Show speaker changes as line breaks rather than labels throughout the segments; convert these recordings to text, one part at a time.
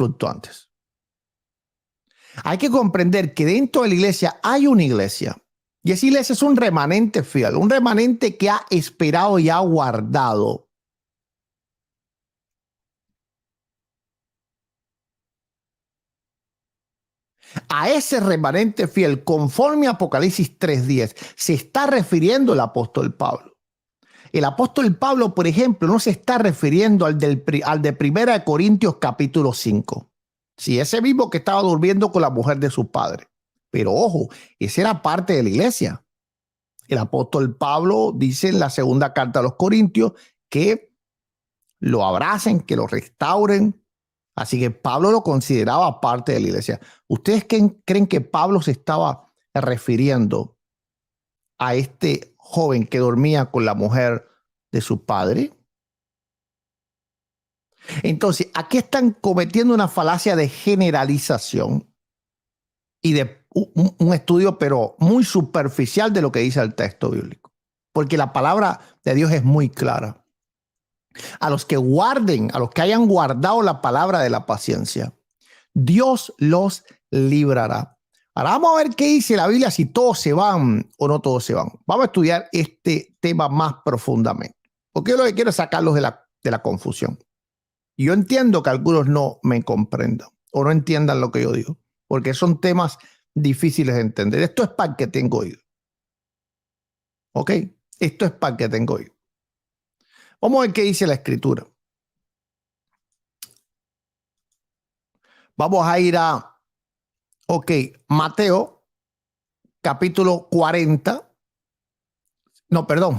fluctuantes. Hay que comprender que dentro de la iglesia hay una iglesia. Y esa iglesia es un remanente fiel, un remanente que ha esperado y ha guardado. A ese remanente fiel, conforme a Apocalipsis 3:10, se está refiriendo el apóstol Pablo. El apóstol Pablo, por ejemplo, no se está refiriendo al de 1 Corintios capítulo 5. Sí, ese mismo que estaba durmiendo con la mujer de su padre. Pero ojo, esa era parte de la iglesia. El apóstol Pablo dice en la segunda carta a los Corintios que lo abracen, que lo restauren. Así que Pablo lo consideraba parte de la iglesia. ¿Ustedes creen que Pablo se estaba refiriendo a este joven que dormía con la mujer de su padre? Entonces, aquí están cometiendo una falacia de generalización y de un estudio, pero muy superficial de lo que dice el texto bíblico. Porque la palabra de Dios es muy clara. A los que guarden, a los que hayan guardado la palabra de la paciencia, Dios los librará. Ahora vamos a ver qué dice la Biblia, si todos se van o no todos se van. Vamos a estudiar este tema más profundamente, porque yo lo que quiero es sacarlos de la confusión. Y yo entiendo que algunos no me comprendan o no entiendan lo que yo digo, porque son temas difíciles de entender. Esto es para el que tengo oído. ¿Ok? Esto es para el que tengo oído. Vamos a ver qué dice la Escritura. Vamos a ir a, Mateo, capítulo 40. No, perdón.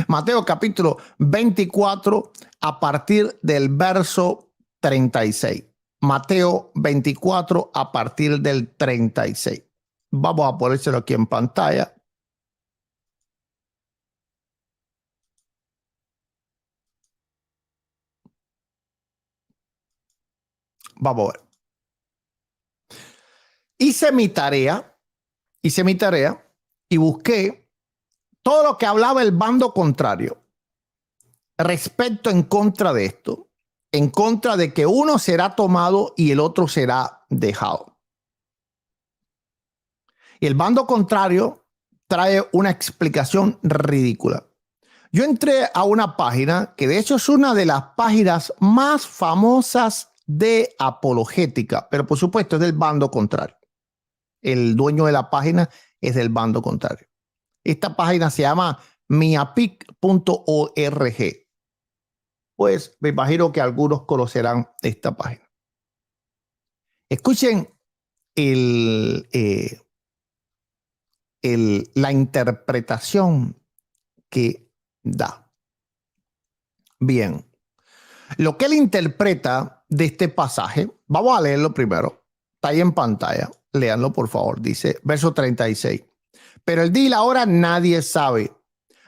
Mateo, capítulo 24, a partir del verso 36. Mateo 24, a partir del 36. Vamos a ponérselo aquí en pantalla. Vamos a ver. Hice mi tarea y busqué todo lo que hablaba el bando contrario respecto en contra de esto, en contra de que uno será tomado y el otro será dejado. Y el bando contrario trae una explicación ridícula. Yo entré a una página que de hecho es una de las páginas más famosas de apologética, pero por supuesto es del bando contrario. El dueño de la página es del bando contrario. Esta página se llama miapic.org. Pues me imagino que algunos conocerán esta página. Escuchen la interpretación que da. Bien, lo que él interpreta de este pasaje, vamos a leerlo primero. Está ahí en pantalla. Léanlo, por favor. Dice, verso 36. Pero el día y la hora nadie sabe,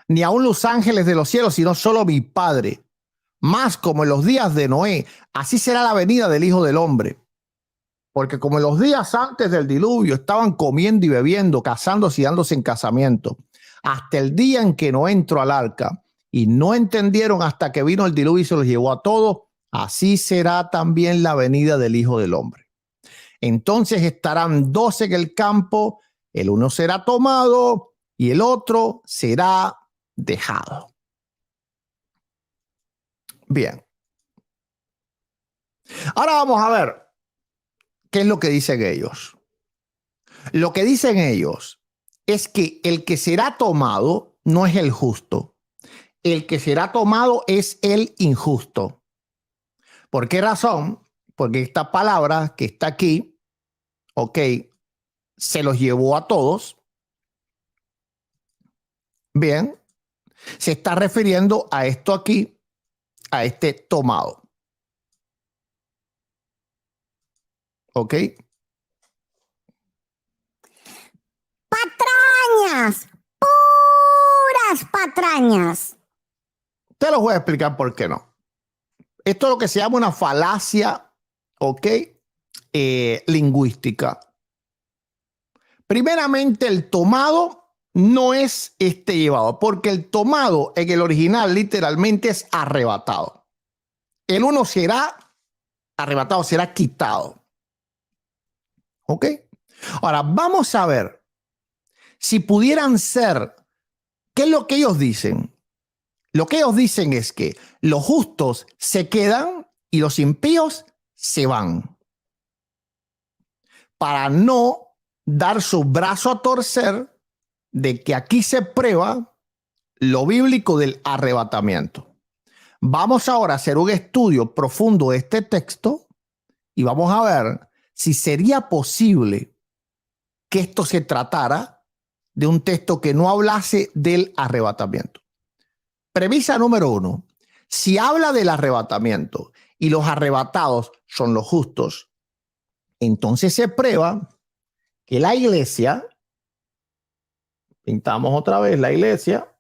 ni aun los ángeles de los cielos, sino solo mi Padre. Más como en los días de Noé, así será la venida del Hijo del Hombre. Porque como en los días antes del diluvio estaban comiendo y bebiendo, casándose y dándose en casamiento, hasta el día en que Noé entró al arca, y no entendieron hasta que vino el diluvio y se los llevó a todos, así será también la venida del Hijo del Hombre. Entonces estarán 12 en el campo, el uno será tomado y el otro será dejado. Bien. Ahora vamos a ver qué es lo que dicen ellos. Lo que dicen ellos es que el que será tomado no es el justo. El que será tomado es el injusto. ¿Por qué razón? Porque esta palabra que está aquí, se los llevó a todos. Bien, se está refiriendo a esto aquí, a este tomado. ¿Ok?
Patrañas, puras patrañas.
Te los voy a explicar por qué no. Esto es lo que se llama una falacia, lingüística. Primeramente, el tomado no es llevado, porque el tomado en el original literalmente es arrebatado. El uno será arrebatado, será quitado. ¿Ok? Ahora, vamos a ver si pudieran ser, ¿qué es lo que ellos dicen? Lo que ellos dicen es que los justos se quedan y los impíos se van. Para no dar su brazo a torcer de que aquí se prueba lo bíblico del arrebatamiento. Vamos ahora a hacer un estudio profundo de este texto y vamos a ver si sería posible que esto se tratara de un texto que no hablase del arrebatamiento. Premisa número 1. Si habla del arrebatamiento y los arrebatados son los justos, entonces se prueba que la iglesia, pintamos otra vez la iglesia,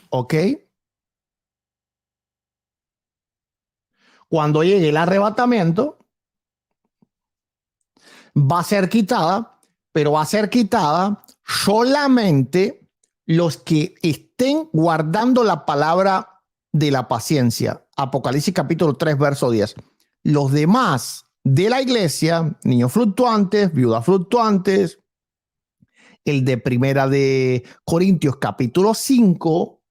¿ok? Cuando llegue el arrebatamiento, va a ser quitada, pero va a ser quitada solamente los que estén guardando la palabra de la paciencia. Apocalipsis capítulo 3, verso 10. Los demás de la iglesia, niños fluctuantes, viudas fluctuantes, el de Primera de Corintios capítulo 5,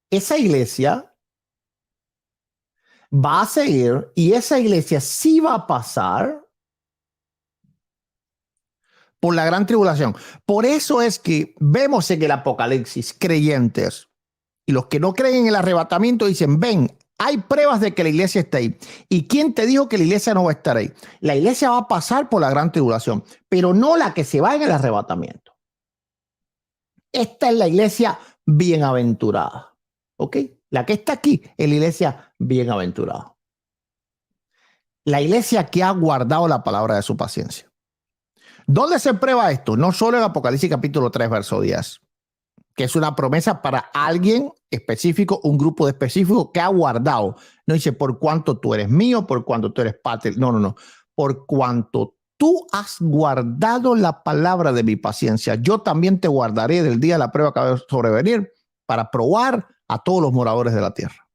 esa iglesia va a seguir y esa iglesia sí va a pasar por la gran tribulación. Por eso es que vemos en el Apocalipsis creyentes y los que no creen en el arrebatamiento dicen, ven, hay pruebas de que la iglesia está ahí. ¿Y quién te dijo que la iglesia no va a estar ahí? La iglesia va a pasar por la gran tribulación, pero no la que se va en el arrebatamiento. Esta es la iglesia bienaventurada, ¿ok? La que está aquí es la iglesia bienaventurada. La iglesia que ha guardado la palabra de su paciencia. ¿Dónde se prueba esto? No solo en Apocalipsis capítulo 3, verso 10, que es una promesa para alguien específico, un grupo de específico que ha guardado. No dice por cuanto tú eres mío, por cuanto tú eres parte. No. Por cuanto tú has guardado la palabra de mi paciencia, yo también te guardaré del día de la prueba que va a sobrevenir para probar a todos los moradores de la tierra.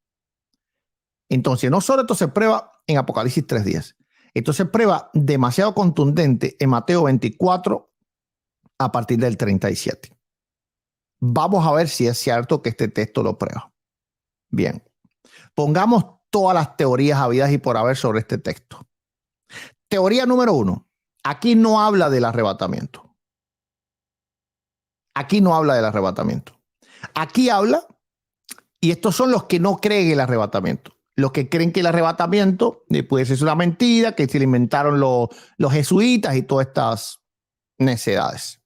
Entonces, no solo esto se prueba en Apocalipsis 3:10. Esto se prueba demasiado contundente en Mateo 24 a partir del 37. Vamos a ver si es cierto que este texto lo prueba. Bien, pongamos todas las teorías habidas y por haber sobre este texto. Teoría número 1. Aquí no habla del arrebatamiento. Aquí no habla del arrebatamiento. Aquí habla, y estos son los que no creen en el arrebatamiento. Los que creen que el arrebatamiento puede ser una mentira, que se le inventaron los jesuitas y todas estas necedades.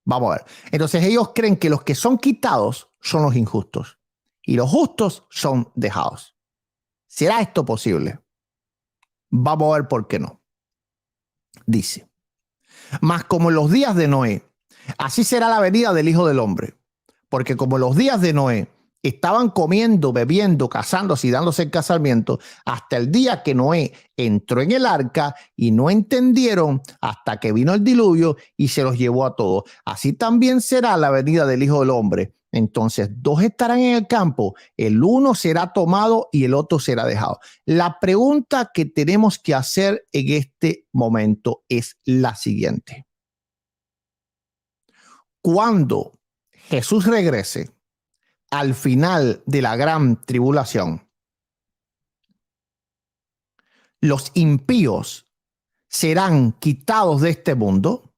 Vamos a ver. Entonces ellos creen que los que son quitados son los injustos y los justos son dejados. ¿Será esto posible? Vamos a ver por qué no. Dice, mas como en los días de Noé, así será la venida del Hijo del Hombre. Porque como los días de Noé estaban comiendo, bebiendo, casándose y dándose en casamiento hasta el día que Noé entró en el arca y no entendieron hasta que vino el diluvio y se los llevó a todos. Así también será la venida del Hijo del Hombre. Entonces, dos estarán en el campo, el uno será tomado y el otro será dejado. La pregunta que tenemos que hacer en este momento es la siguiente. Cuando Jesús regrese al final de la gran tribulación, los impíos serán quitados de este mundo.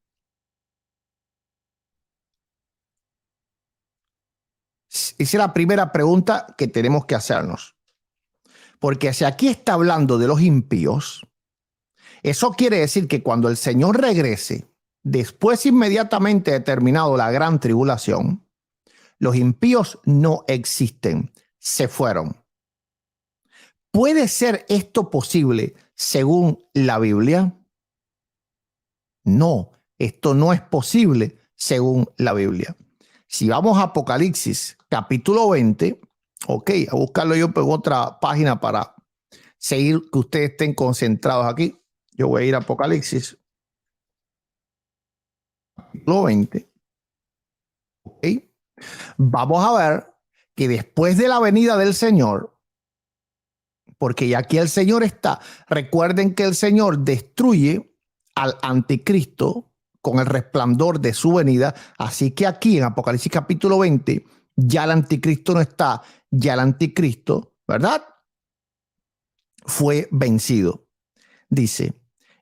Esa es la primera pregunta que tenemos que hacernos. Porque si aquí está hablando de los impíos, eso quiere decir que cuando el Señor regrese, después inmediatamente de terminado la gran tribulación, los impíos no existen, se fueron. ¿Puede ser esto posible según la Biblia? No, esto no es posible según la Biblia. Si vamos a Apocalipsis capítulo 20, ok, a buscarlo yo en otra página para seguir que ustedes estén concentrados aquí. Yo voy a ir a Apocalipsis. capítulo 20. ¿Ok? Vamos a ver que después de la venida del Señor, porque ya aquí el Señor está, recuerden que el Señor destruye al anticristo con el resplandor de su venida, así que aquí en Apocalipsis capítulo 20 ya el anticristo no está, ya el anticristo, ¿verdad?, fue vencido. Dice: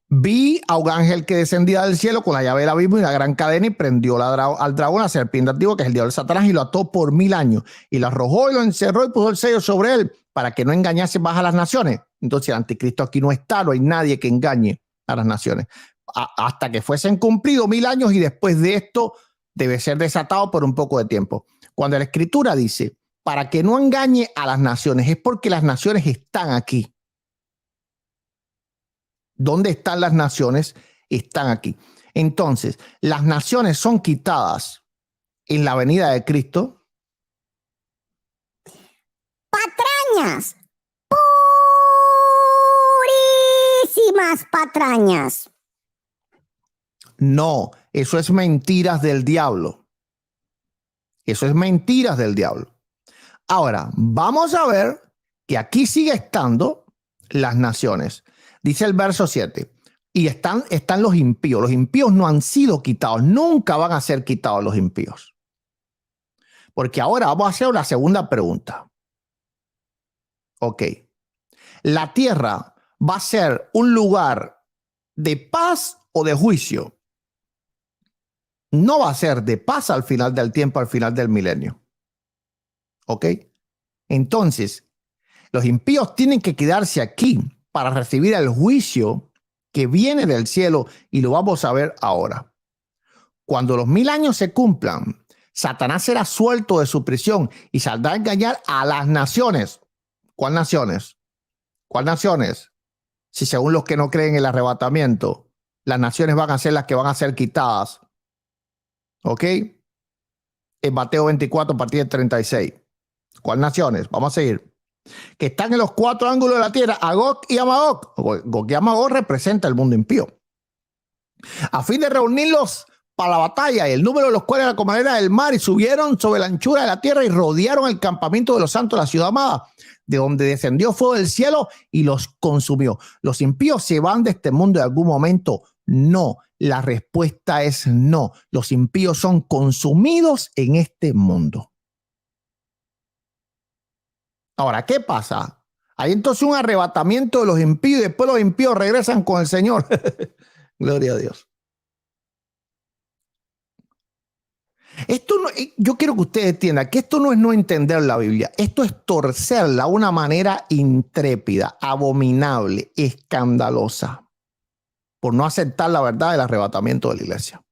vi a un ángel que descendía del cielo con la llave del abismo y una gran cadena, y prendió al dragón, la serpiente antigua, que es el diablo de Satanás, y lo ató por 1000 años, y lo arrojó y lo encerró y puso el sello sobre él para que no engañase más a las naciones. Entonces el anticristo aquí no está, no hay nadie que engañe a las naciones hasta que fuesen cumplidos 1000 años, y después de esto debe ser desatado por un poco de tiempo. Cuando la escritura dice para que no engañe a las naciones, es porque las naciones están aquí. ¿Dónde están las naciones? Están aquí. Entonces, las naciones son quitadas en la venida de Cristo.
Patrañas. Purísimas patrañas.
No, eso es mentiras del diablo. Eso es mentiras del diablo. Ahora, vamos a ver que aquí sigue estando las naciones. Dice el verso 7. Y están los impíos. Los impíos no han sido quitados. Nunca van a ser quitados los impíos. Porque ahora vamos a hacer una segunda pregunta. Ok. ¿La tierra va a ser un lugar de paz o de juicio? No va a ser de paz al final del tiempo, al final del milenio. ¿Ok? Entonces, los impíos tienen que quedarse aquí para recibir el juicio que viene del cielo, y lo vamos a ver ahora. Cuando los 1000 años se cumplan, Satanás será suelto de su prisión y saldrá a engañar a las naciones. ¿Cuál naciones? ¿Cuál naciones? Si según los que no creen en el arrebatamiento, las naciones van a ser las que van a ser quitadas. ¿Ok? En Mateo 24, a partir del 36. ¿Cuál naciones? Vamos a seguir. Que están en los 4 ángulos de la tierra, Agog y Amagog. Gog y Amagog representa el mundo impío, a fin de reunirlos para la batalla, y el número de los cuales era como la arena del mar, y subieron sobre la anchura de la tierra y rodearon el campamento de los santos, la ciudad amada, de donde descendió fuego del cielo y los consumió. ¿Los impíos se van de este mundo en algún momento? No. La respuesta es no. Los impíos son consumidos en este mundo. Ahora, ¿qué pasa? Hay entonces un arrebatamiento de los impíos y después los impíos regresan con el Señor. Gloria a Dios. Esto no, yo quiero que ustedes entiendan que esto no es no entender la Biblia. Esto es torcerla de una manera intrépida, abominable, escandalosa, por no aceptar la verdad del arrebatamiento de la iglesia.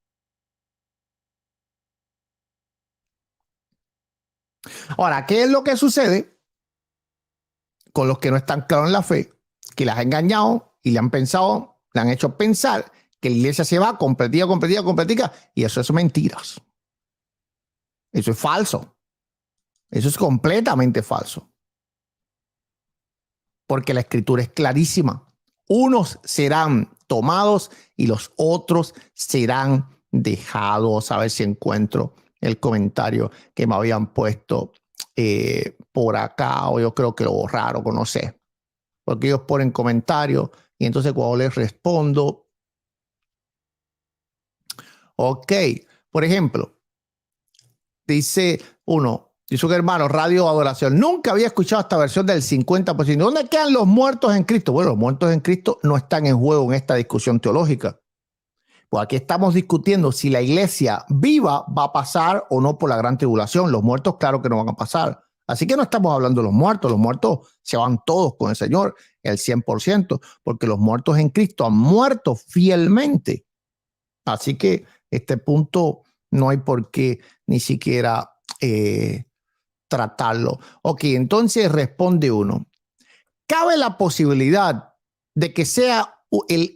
Ahora, ¿qué es lo que sucede con los que no están claros en la fe? Que las han engañado y le han pensado, le han hecho pensar que la iglesia se va completica, y eso es mentiras. Eso es falso. Eso es completamente falso. Porque la escritura es clarísima. Unos serán tomados y los otros serán dejados. A ver si encuentro el comentario que me habían puesto por acá, o yo creo que lo borraron, o no sé. Porque ellos ponen comentarios y entonces cuando les respondo, ok, por ejemplo, dice uno, dice un hermano, Radio Adoración, nunca había escuchado esta versión del 50%. ¿Dónde quedan los muertos en Cristo? Bueno, los muertos en Cristo no están en juego en esta discusión teológica. Pues aquí estamos discutiendo si la iglesia viva va a pasar o no por la gran tribulación. Los muertos, claro que no van a pasar. Así que no estamos hablando de los muertos se van todos con el Señor, el 100%, porque los muertos en Cristo han muerto fielmente. Así que este punto no hay por qué ni siquiera tratarlo. Ok, entonces responde uno. ¿Cabe la posibilidad de que sea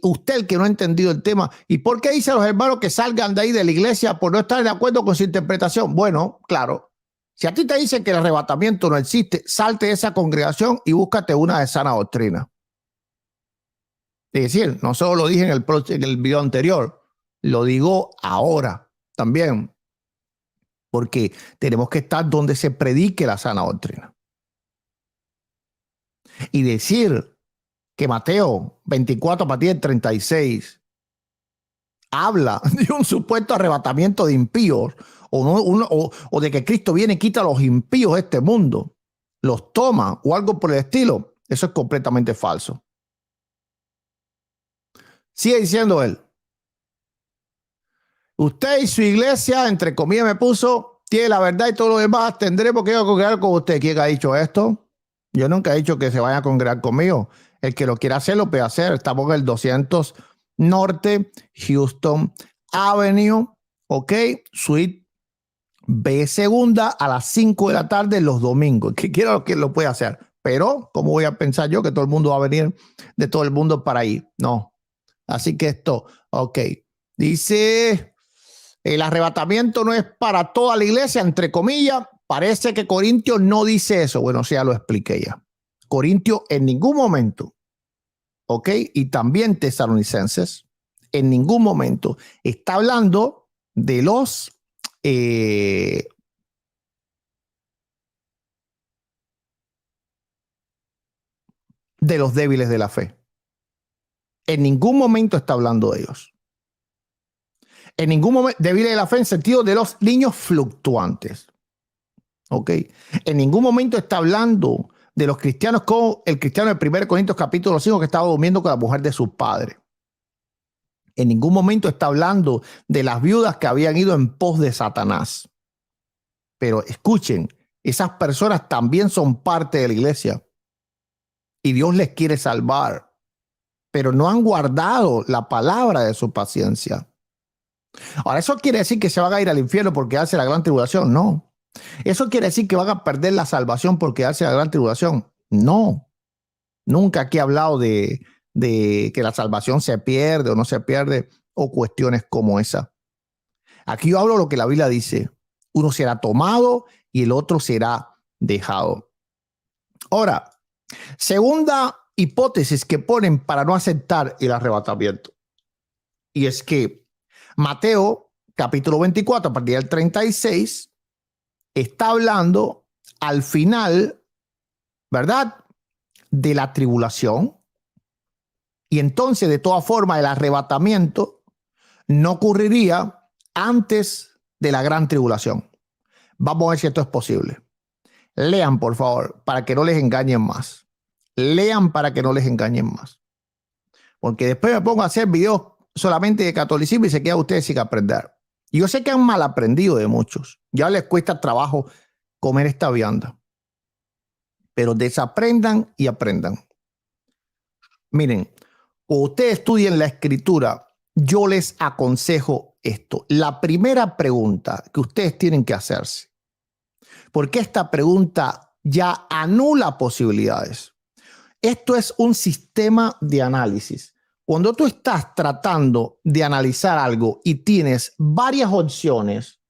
usted el que no ha entendido el tema? ¿Y por qué dice a los hermanos que salgan de ahí de la iglesia por no estar de acuerdo con su interpretación? Bueno, claro. Si a ti te dicen que el arrebatamiento no existe, salte de esa congregación y búscate una de sana doctrina. Es decir, no solo lo dije en el video anterior, Lo digo ahora también, porque tenemos que estar donde se predique la sana doctrina. Y decir que Mateo 24 a partir del 36 habla de un supuesto arrebatamiento de impíos o de que Cristo viene y quita a los impíos de este mundo, los toma o algo por el estilo, eso es completamente falso. Sigue diciendo él. Usted y su iglesia, entre comillas, me puso, tiene la verdad y todo lo demás, tendremos que ir a congregar con usted. ¿Quién ha dicho esto? Yo nunca he dicho que se vaya a congregar conmigo. El que lo quiera hacer, lo puede hacer. Estamos en el 200 Norte, Houston Avenue, ok, Suite B segunda a las 5 de la tarde los domingos. Que quiera que lo pueda hacer. Pero, ¿cómo voy a pensar yo que todo el mundo va a venir de todo el mundo para ahí? No. Así que esto, ok. Dice, el arrebatamiento no es para toda la iglesia, entre comillas. Parece que Corintios no dice eso. Bueno, ya lo expliqué ya. Corintios en ningún momento, ok, y también Tesalonicenses, en ningún momento está hablando de los de los débiles de la fe. En ningún momento está hablando de ellos. En ningún momento, débiles de la fe en sentido de los niños fluctuantes. ¿Ok? En ningún momento está hablando de los cristianos como el cristiano de 1 Corintios capítulo 5 que estaba durmiendo con la mujer de su padre. En ningún momento está hablando de las viudas que habían ido en pos de Satanás. Pero escuchen, esas personas también son parte de la iglesia y Dios les quiere salvar, pero no han guardado la palabra de su paciencia. Ahora, ¿eso quiere decir que se van a ir al infierno porque hace la gran tribulación? No. ¿Eso quiere decir que van a perder la salvación porque hace la gran tribulación? No. Nunca aquí he hablado de que la salvación se pierde o no se pierde o cuestiones como esa. Aquí yo hablo de lo que la Biblia dice. Uno será tomado y el otro será dejado. Ahora, segunda hipótesis que ponen para no aceptar el arrebatamiento. Y es que Mateo capítulo 24 a partir del 36 está hablando al final, ¿verdad?, de la tribulación. Y entonces, de todas formas, el arrebatamiento no ocurriría antes de la gran tribulación. Vamos a ver si esto es posible. Lean, por favor, para que no les engañen más. Lean para que no les engañen más. Porque después me pongo a hacer videos solamente de catolicismo y se queda ustedes sin aprender. Y yo sé que han mal aprendido de muchos. Ya les cuesta trabajo comer esta vianda. Pero desaprendan y aprendan. Miren, cuando ustedes estudien la escritura, yo les aconsejo esto. La primera pregunta que ustedes tienen que hacerse, porque esta pregunta ya anula posibilidades. Esto es un sistema de análisis. Cuando tú estás tratando de analizar algo y tienes varias opciones,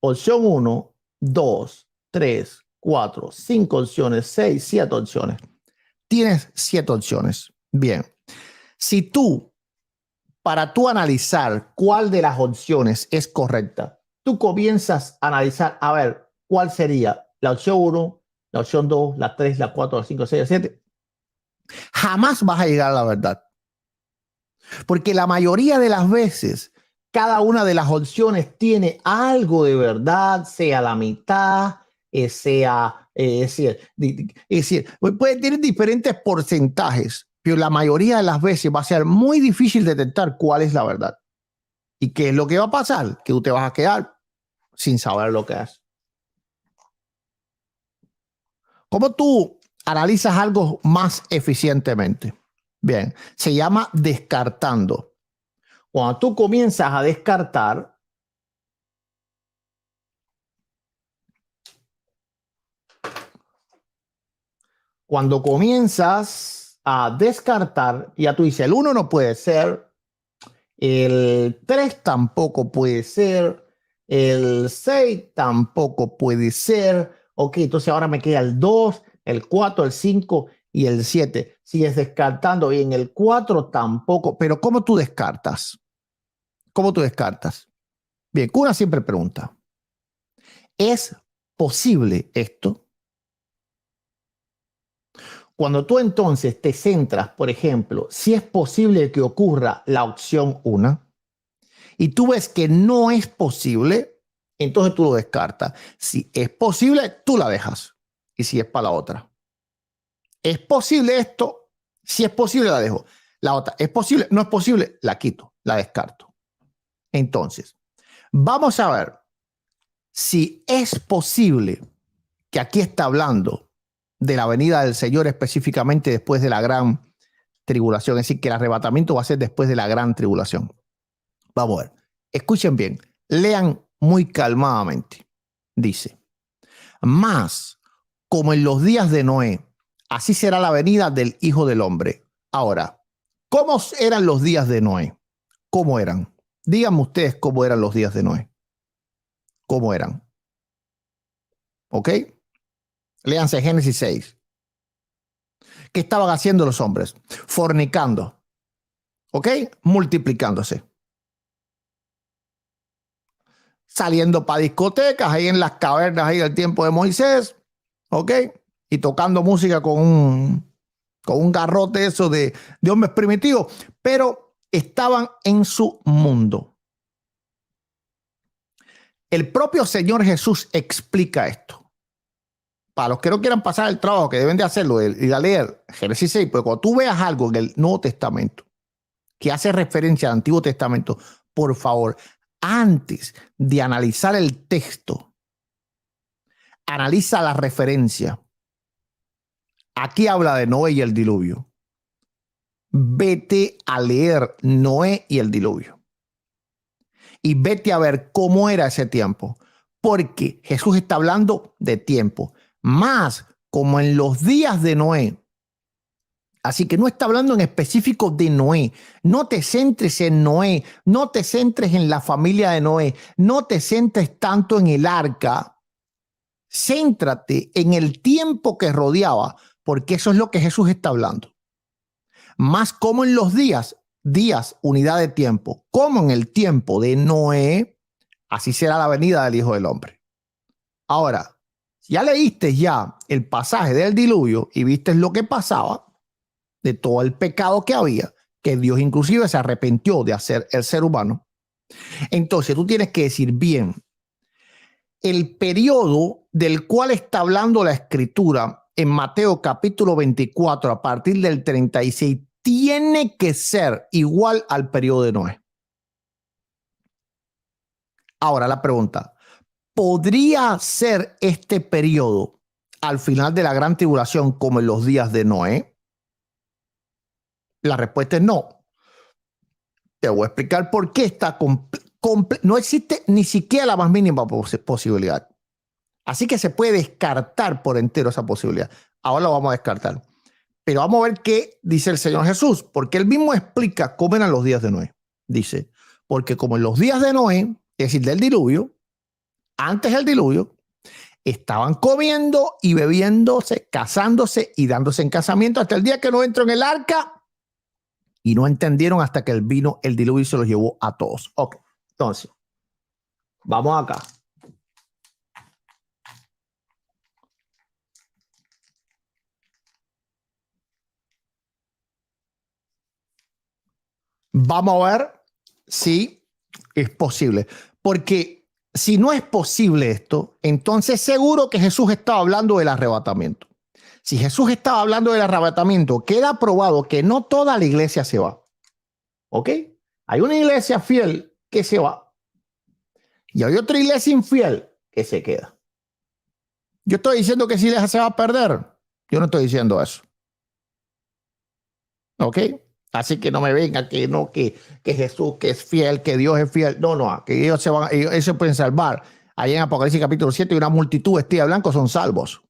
opción 1, 2, 3, 4, 5 opciones, 6, 7 opciones. Tienes 7 opciones. Bien. Si tú, para tú analizar cuál de las opciones es correcta, tú comienzas a analizar, a ver, ¿cuál sería la opción 1, la opción 2, la 3, la 4, la 5, 6, la 7? Jamás vas a llegar a la verdad. Porque la mayoría de las veces, cada una de las opciones tiene algo de verdad, sea la mitad, sea, es decir, puede tener diferentes porcentajes, pero la mayoría de las veces va a ser muy difícil detectar cuál es la verdad. ¿Y qué es lo que va a pasar? Que tú te vas a quedar sin saber lo que es. ¿Cómo tú analizas algo más eficientemente? Bien, se llama descartando. Cuando tú comienzas a descartar, cuando comienzas a descartar, ya tú dices, el 1 no puede ser, el 3 tampoco puede ser, el 6 tampoco puede ser. Ok, entonces ahora me queda el 2, el 4, el 5 y el 7. Sigues descartando y en el 4 tampoco. Pero ¿cómo tú descartas? ¿Cómo tú descartas? Bien, una simple pregunta. ¿Es posible esto? Cuando tú entonces te centras, por ejemplo, si es posible que ocurra la opción 1 y tú ves que no es posible, entonces tú lo descartas. Si es posible, tú la dejas. Y si es para la otra. ¿Es posible esto? Si es posible, la dejo. La otra, ¿es posible? No es posible, la quito, la descarto. Entonces, vamos a ver si es posible que aquí está hablando de la venida del Señor específicamente después de la gran tribulación. Es decir, que el arrebatamiento va a ser después de la gran tribulación. Vamos a ver. Escuchen bien. Lean muy calmadamente. Dice, más como en los días de Noé, así será la venida del Hijo del Hombre. Ahora, ¿cómo eran los días de Noé? ¿Cómo eran? Díganme ustedes cómo eran los días de Noé. ¿Cómo eran? ¿Ok? Léanse Génesis 6. ¿Qué estaban haciendo los hombres? Fornicando. ¿Ok? Multiplicándose. Saliendo para discotecas, ahí en las cavernas, ahí del tiempo de Moisés. ¿Ok? Y tocando música con un garrote eso de hombres primitivos. Pero estaban en su mundo. El propio Señor Jesús explica esto. Para los que no quieran pasar el trabajo, que deben de hacerlo, ir a leer Génesis 6, porque cuando tú veas algo en el Nuevo Testamento que hace referencia al Antiguo Testamento, por favor, antes de analizar el texto, analiza la referencia. Aquí habla de Noé y el diluvio. Vete a leer Noé y el diluvio. Y vete a ver cómo era ese tiempo. Porque Jesús está hablando de tiempo. Más como en los días de Noé. Así que no está hablando en específico de Noé. No te centres en Noé. No te centres en la familia de Noé. No te centres tanto en el arca. Céntrate en el tiempo que rodeaba, porque eso es lo que Jesús está hablando. Más como en los días, unidad de tiempo, como en el tiempo de Noé, así será la venida del Hijo del Hombre. Ahora, ya leíste ya el pasaje del diluvio y viste lo que pasaba, de todo el pecado que había, que Dios inclusive se arrepintió de hacer el ser humano. Entonces tú tienes que decir bien, el periodo del cual está hablando la Escritura en Mateo capítulo 24 a partir del 36 tiene que ser igual al periodo de Noé. Ahora la pregunta, ¿podría ser este periodo al final de la gran tribulación como en los días de Noé? La respuesta es no. Te voy a explicar por qué está no existe ni siquiera la más mínima posibilidad. Así que se puede descartar por entero esa posibilidad. Ahora lo vamos a descartar. Pero vamos a ver qué dice el Señor Jesús, porque él mismo explica cómo eran los días de Noé. Dice, porque como en los días de Noé, es decir, del diluvio, antes del diluvio, estaban comiendo y bebiéndose, casándose y dándose en casamiento hasta el día que no entró en el arca y no entendieron hasta que vino el diluvio y se los llevó a todos. Ok, entonces, vamos acá. Vamos a ver si es posible. Porque si no es posible esto, entonces seguro que Jesús estaba hablando del arrebatamiento. Si Jesús estaba hablando del arrebatamiento, queda probado que no toda la iglesia se va. ¿Ok? Hay una iglesia fiel que se va. Y hay otra iglesia infiel que se queda. Yo estoy diciendo que si se va a perder. Yo no estoy diciendo eso. ¿Ok? Así que no me vengan que no, que Jesús que es fiel, que Dios es fiel. No, que ellos se pueden salvar. Allá en Apocalipsis capítulo 7 hay una multitud vestida de blanco, son salvos.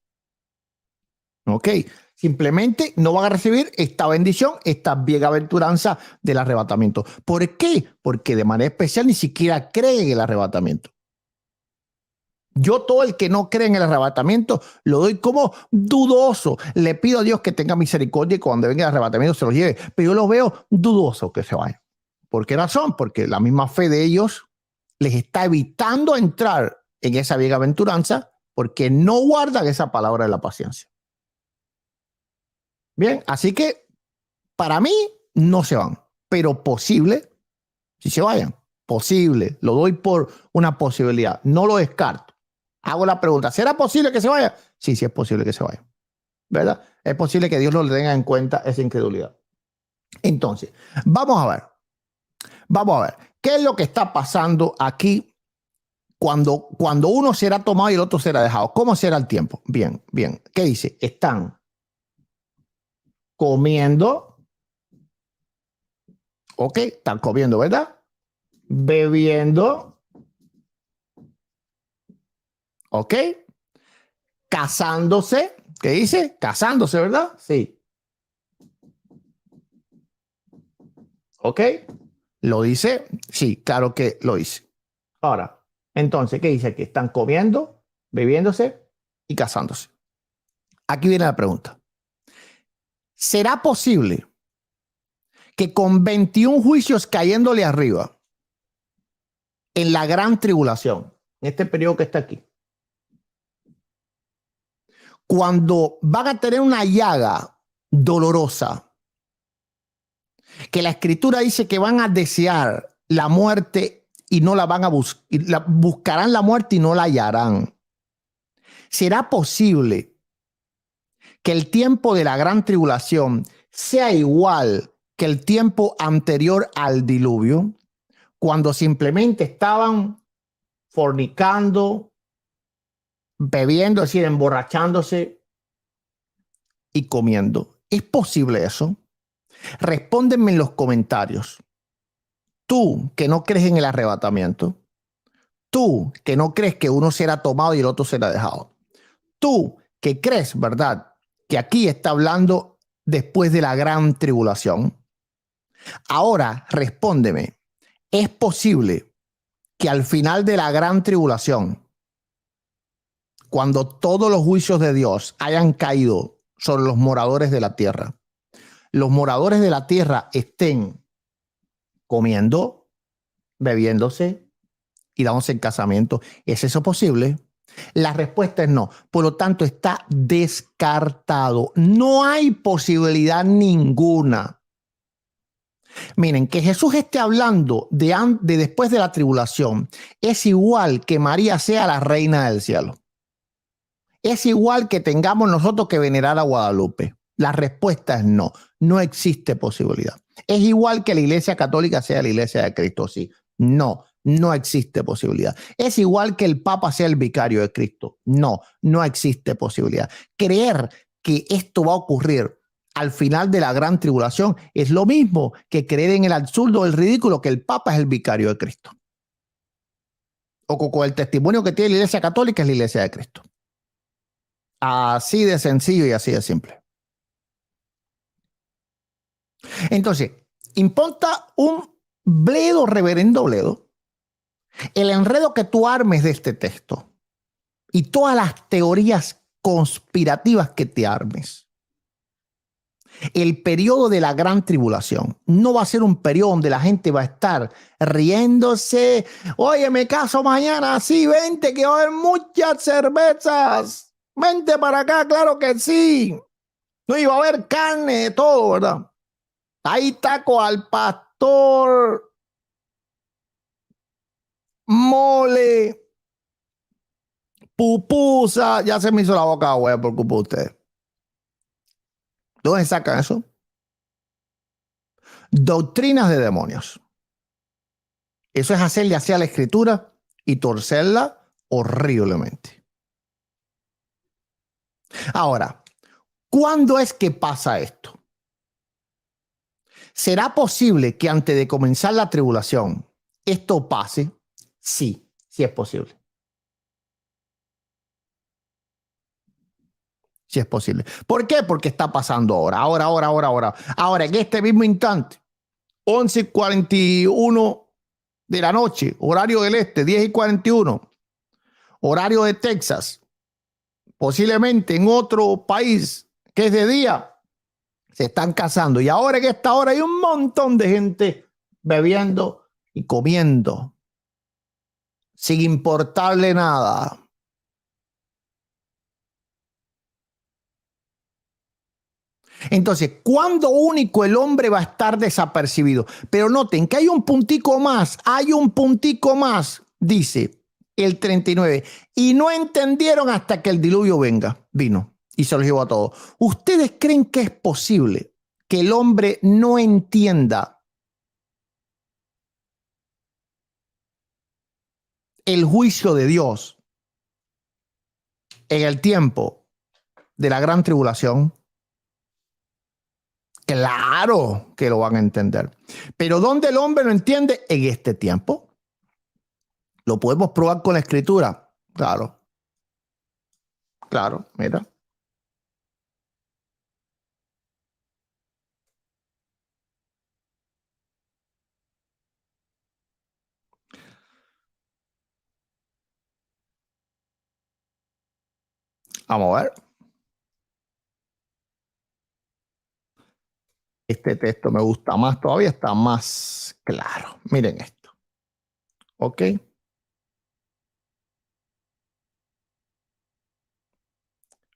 ¿Ok? Simplemente no van a recibir esta bendición, esta bienaventuranza del arrebatamiento. ¿Por qué? Porque de manera especial ni siquiera creen en el arrebatamiento. Yo todo el que no cree en el arrebatamiento lo doy como dudoso. Le pido a Dios que tenga misericordia y cuando venga el arrebatamiento se lo lleve. Pero yo lo veo dudoso que se vaya. ¿Por qué razón? Porque la misma fe de ellos les está evitando entrar en esa bienaventuranza porque no guardan esa palabra de la paciencia. Bien, así que para mí no se van, pero posible, si se vayan, posible, lo doy por una posibilidad, no lo descarto. Hago la pregunta, ¿será posible que se vayan? Sí, sí es posible que se vayan, ¿verdad? Es posible que Dios no le tenga en cuenta esa incredulidad. Entonces, vamos a ver, ¿qué es lo que está pasando aquí cuando uno será tomado y el otro será dejado? ¿Cómo será el tiempo? Bien, bien. ¿Qué dice? Están comiendo, ok, están comiendo, ¿verdad? Bebiendo, ok, casándose, ¿qué dice? Casándose, ¿verdad? Sí. ¿Ok? ¿Lo dice? Sí, claro que lo dice. Ahora, entonces, ¿qué dice aquí? Están comiendo, bebiéndose y casándose. Aquí viene la pregunta. ¿Será posible que con 21 juicios cayéndole arriba en la gran tribulación, en este periodo que está aquí, cuando van a tener una llaga dolorosa, que la escritura dice que van a desear la muerte y no la van a buscar, buscarán la muerte y no la hallarán? ¿Será posible que el tiempo de la gran tribulación sea igual que el tiempo anterior al diluvio, cuando simplemente estaban fornicando, bebiendo, es decir, emborrachándose y comiendo? ¿Es posible eso? Respóndeme en los comentarios. Tú que no crees en el arrebatamiento, tú que no crees que uno será tomado y el otro será dejado, tú que crees, ¿verdad?, que aquí está hablando después de la gran tribulación. Ahora respóndeme, ¿es posible que al final de la gran tribulación, cuando todos los juicios de Dios hayan caído sobre los moradores de la tierra, los moradores de la tierra estén comiendo, bebiéndose y dándose en casamiento? ¿Es eso posible? La respuesta es no. Por lo tanto, está descartado. No hay posibilidad ninguna. Miren, que Jesús esté hablando de después de la tribulación es igual que María sea la reina del cielo. Es igual que tengamos nosotros que venerar a Guadalupe. La respuesta es no. No existe posibilidad. Es igual que la Iglesia Católica sea la Iglesia de Cristo, sí. No, no existe posibilidad. Es igual que el Papa sea el vicario de Cristo. No, no existe posibilidad. Creer que esto va a ocurrir al final de la gran tribulación es lo mismo que creer en el absurdo, el ridículo, que el Papa es el vicario de Cristo. O con el testimonio que tiene la Iglesia Católica es la Iglesia de Cristo. Así de sencillo y así de simple. Entonces, importa un bledo, reverendo bledo, el enredo que tú armes de este texto y todas las teorías conspirativas que te armes. El periodo de la gran tribulación no va a ser un periodo donde la gente va a estar riéndose. Oye, me caso mañana, sí, vente, que va a haber muchas cervezas. Vente para acá, claro que sí. No iba a haber carne, de todo, ¿verdad? Ahí taco al pastor, mole, pupusa. Ya se me hizo la boca agua por culpa de ustedes. ¿Dónde sacan eso? Doctrinas de demonios. Eso es hacerle así a la escritura y torcerla horriblemente. Ahora, ¿cuándo es que pasa esto? ¿Será posible que antes de comenzar la tribulación esto pase? Sí, sí es posible. Sí es posible. ¿Por qué? Porque está pasando ahora. Ahora, en este mismo instante, 11:41 de la noche, horario del este, 10:41, horario de Texas, posiblemente en otro país que es de día, se están casando. Y ahora en esta hora hay un montón de gente bebiendo y comiendo, sin importarle nada. Entonces, ¿cuándo único el hombre va a estar desapercibido? Pero noten que hay un puntico más, dice el 39. Y no entendieron hasta que el diluvio vino y se los llevó a todos. ¿Ustedes creen que es posible que el hombre no entienda el juicio de Dios en el tiempo de la gran tribulación? Claro que lo van a entender. Pero ¿dónde el hombre lo entiende? En este tiempo. Lo podemos probar con la escritura. Claro. Claro, mira. Vamos a ver. Este texto me gusta más, todavía está más claro. Miren esto. ¿Ok?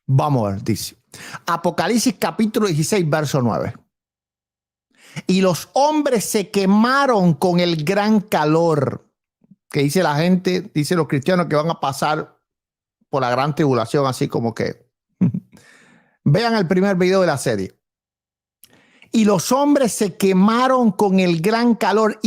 Vamos a ver, dice. Apocalipsis capítulo 16, verso 9. Y los hombres se quemaron con el gran calor. Que dice la gente, dice los cristianos que van a pasar por la gran tribulación, así como que. Vean el primer video de la serie. Y los hombres se quemaron con el gran calor.